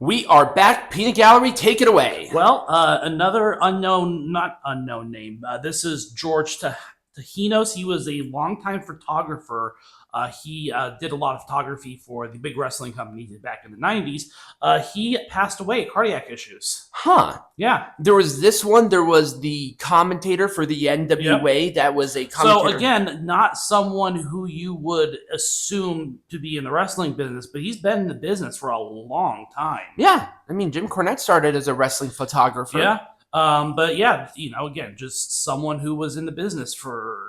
We are back. Peanut Gallery, take it away. Well, another not unknown name. This is George Tahinos. He was a longtime photographer. He did a lot of photography for the big wrestling companies back in the 90s. He passed away, cardiac issues. Huh. Yeah. There was this one. There was the commentator for the NWA that was a commentator. So, again, not someone who you would assume to be in the wrestling business, but he's been in the business for a long time. Yeah. I mean, Jim Cornette started as a wrestling photographer. Yeah. But, yeah, again, just someone who was in the business for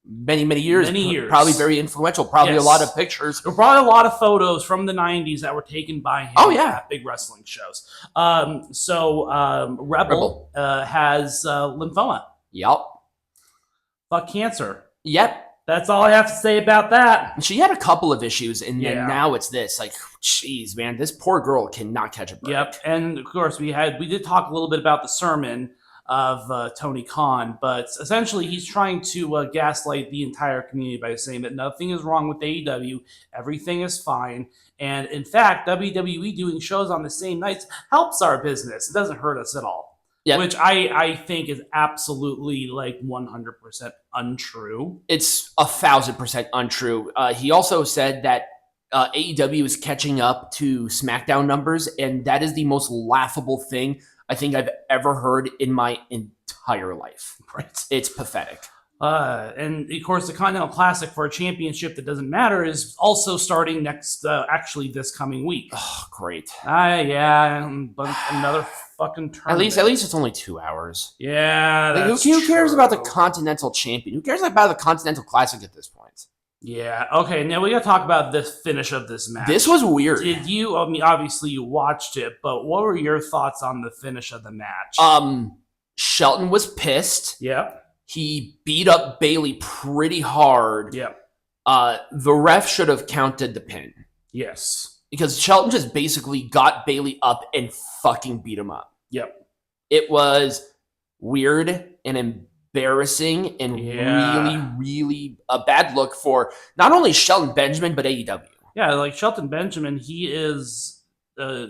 many years. Many years. Probably very influential. Probably a lot of pictures. There were probably a lot of photos from the 90s that were taken by him at big wrestling shows. Rebel. Has lymphoma. Yep. Fuck cancer. Yep. That's all I have to say about that. She had a couple of issues, and then now it's this. Like, jeez, man, this poor girl cannot catch a break. Yep. And, of course, we did talk a little bit about the sermon of Tony Khan, but essentially he's trying to gaslight the entire community by saying that nothing is wrong with AEW, everything is fine, and in fact, WWE doing shows on the same nights helps our business. It doesn't hurt us at all. Yep. Which I think is absolutely 100% untrue. It's 1,000% untrue. He also said that AEW is catching up to SmackDown numbers, and that is the most laughable thing I think I've ever heard in my entire life. Right. It's pathetic. And of course, the Continental Classic for a championship that doesn't matter is also starting actually this coming week. Oh, great. Yeah, but another fucking tournament. At least it's only 2 hours. Yeah, that's who cares about the Continental Champion? Who cares about the Continental Classic at this point? Yeah. Okay. Now we got to talk about the finish of this match. This was weird. Did you? I mean, obviously you watched it, but what were your thoughts on the finish of the match? Shelton was pissed. Yep. He beat up Bayley pretty hard. Yep. The ref should have counted the pin. Yes. Because Shelton just basically got Bayley up and fucking beat him up. Yep. It was weird and embarrassing and really a bad look for not only Shelton Benjamin, but AEW. Yeah, Shelton Benjamin, he is a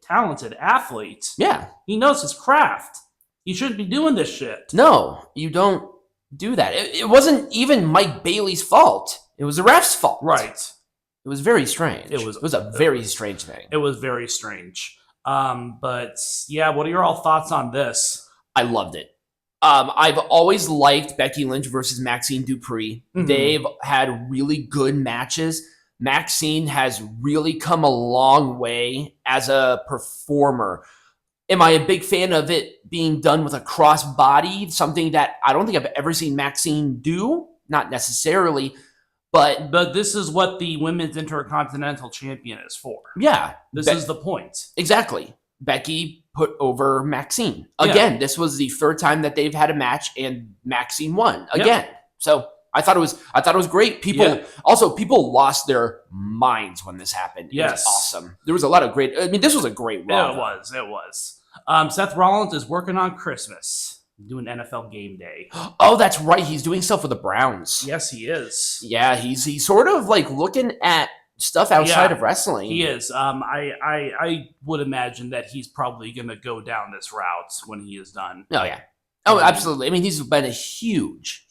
talented athlete. Yeah. He knows his craft. He shouldn't be doing this shit. No, you don't do that. It wasn't even Mike Bailey's fault. It was the ref's fault. Right. It was very strange. It was a very strange thing. It was very strange. But yeah, what are your all thoughts on this? I loved it. I've always liked Becky Lynch versus Maxine Dupree. Mm-hmm. They've had really good matches. Maxine has really come a long way as a performer. Am I a big fan of it being done with a crossbody? Something that I don't think I've ever seen Maxine do. Not necessarily, but this is what the Women's Intercontinental Champion is for. Yeah. This is the point. Exactly. Becky put over Maxine. Again, this was the third time that they've had a match and Maxine won. Again. Yep. So I thought it was great. People lost their minds when this happened. Yes. It was awesome. There was a lot of great, this was a great run. It was. Seth Rollins is working on Christmas, doing NFL Game Day. Oh, that's right. He's doing stuff with the Browns. Yes, he is. Yeah, he's sort of looking at stuff outside of wrestling. He is. I would imagine that he's probably going to go down this route when he is done. Oh, yeah. Oh, absolutely. He's been a huge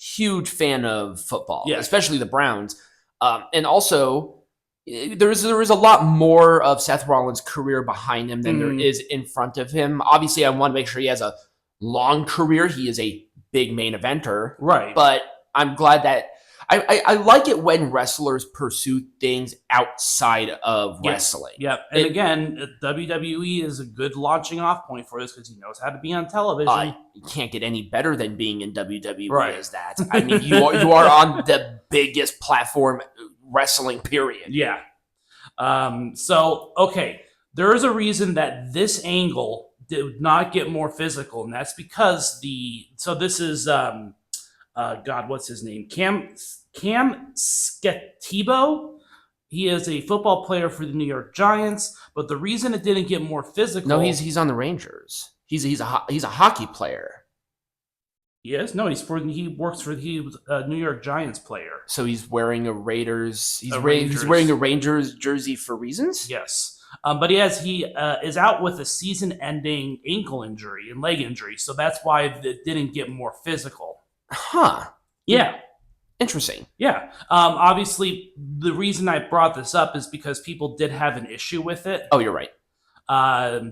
fan of football, especially the Browns. And also, there is a lot more of Seth Rollins' career behind him than there is in front of him. Obviously, I want to make sure he has a long career. He is a big main eventer. Right. But I'm glad that I like it when wrestlers pursue things outside of wrestling. Yep. And again, WWE is a good launching off point for this because he knows how to be on television. You can't get any better than being in WWE as that. You are on the biggest platform wrestling, period. Yeah. There is a reason that this angle did not get more physical, and that's because this is what's his name? Cam Skattebo. He is a football player for the New York Giants, but the reason it didn't get more physical. No, he's on the Rangers. He's a hockey player. Yes, no, he was a New York Giants player. So he's wearing a Raiders. He's wearing a Rangers jersey for reasons. Yes. But he is out with a season-ending ankle injury and leg injury, so that's why it didn't get more physical. Huh. Yeah. Interesting. Yeah. Obviously, the reason I brought this up is because people did have an issue with it. Oh, you're right.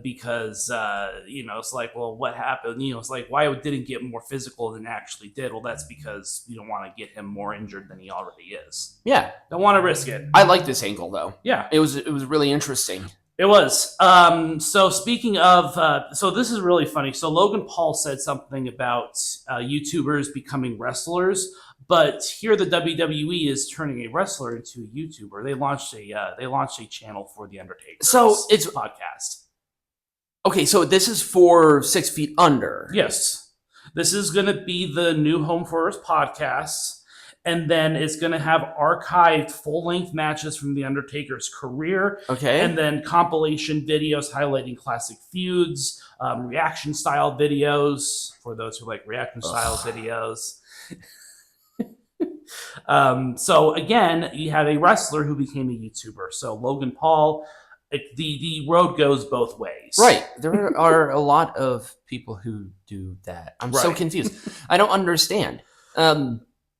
Because it's like, well, what happened? It's like, why it didn't get more physical than it actually did? Well, that's because you don't want to get him more injured than he already is. Yeah. Don't want to risk it. I like this angle, though. Yeah. It was really interesting. It was. So speaking of, so this is really funny. So Logan Paul said something about YouTubers becoming wrestlers, but here the WWE is turning a wrestler into a YouTuber. They launched a channel for the Undertaker. So it's podcast. Okay, so this is for 6 Feet Under. Yes, this is going to be the new home for his podcasts. And then it's going to have archived full-length matches from The Undertaker's career. Okay. And then compilation videos highlighting classic feuds, reaction-style videos, for those who like reaction-style videos. So, again, you have a wrestler who became a YouTuber. So, Logan Paul, the road goes both ways. Right. There are a lot of people who do that. I'm so confused. I don't understand.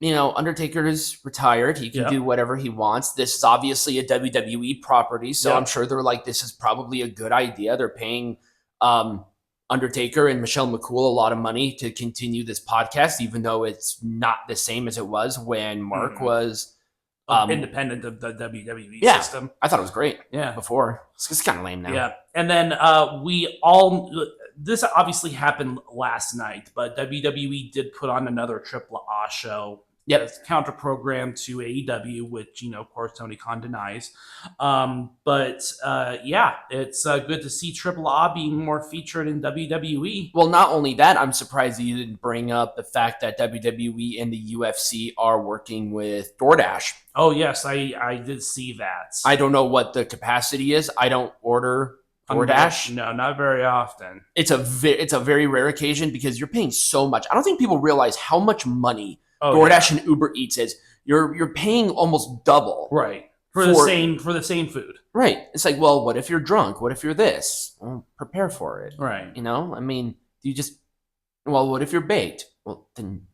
Undertaker is retired. He can do whatever he wants. This is obviously a WWE property, so I'm sure they're like, this is probably a good idea. They're paying Undertaker and Michelle McCool a lot of money to continue this podcast, even though it's not the same as it was when Mark was independent of the WWE system. I thought it was great. Yeah, before it's kind of lame now. Yeah, and then this obviously happened last night, but WWE did put on another Triple A show. It's counter program to AEW, which of course Tony Khan denies. It's good to see Triple A being more featured in WWE. Well, not only that, I'm surprised you didn't bring up the fact that WWE and the UFC are working with DoorDash. Oh yes, I did see that. I don't know what the capacity is. I don't order DoorDash. No, not very often. It's a very rare occasion because you're paying so much. I don't think people realize how much money DoorDash and Uber Eats is. You're paying almost double. Right. For the same food. Right. It's like, well, what if you're drunk? What if you're this? Well, prepare for it. Right. What if you're baked? Well, then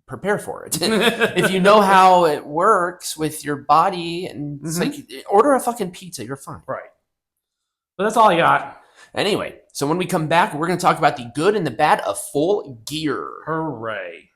prepare for it. If you know how it works with your body, and it's like, order a fucking pizza, you're fine. Right. But that's all I got. Anyway, so when we come back, we're going to talk about the good and the bad of Full Gear. Hooray.